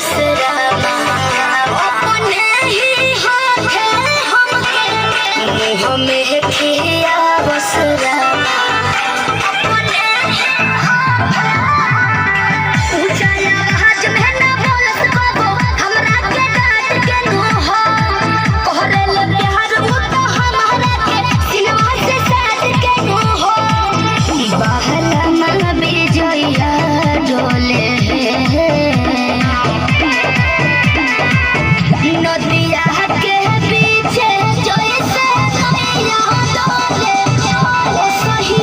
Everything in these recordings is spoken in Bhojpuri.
असरामा अपने ही हाथे हमके मुँह में खिया बसरामा अपने ही हाथे ऊंचा आवाज में ना बोलत कबो हमरा के डांट के नो हो कहरे ले प्यार वो तो हमारा के सिनेमा से साथ के नो हो बहला मन बिजइया डोले नदिया के पीछे जैसे नैया डोले ओ सही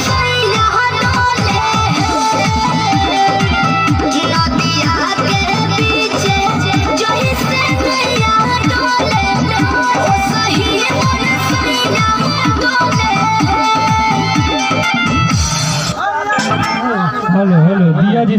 सैया डोले नदिया के पीछे जैसे नैया डोले ओ सही सैया डोले। हेलो हेलो दिया जी।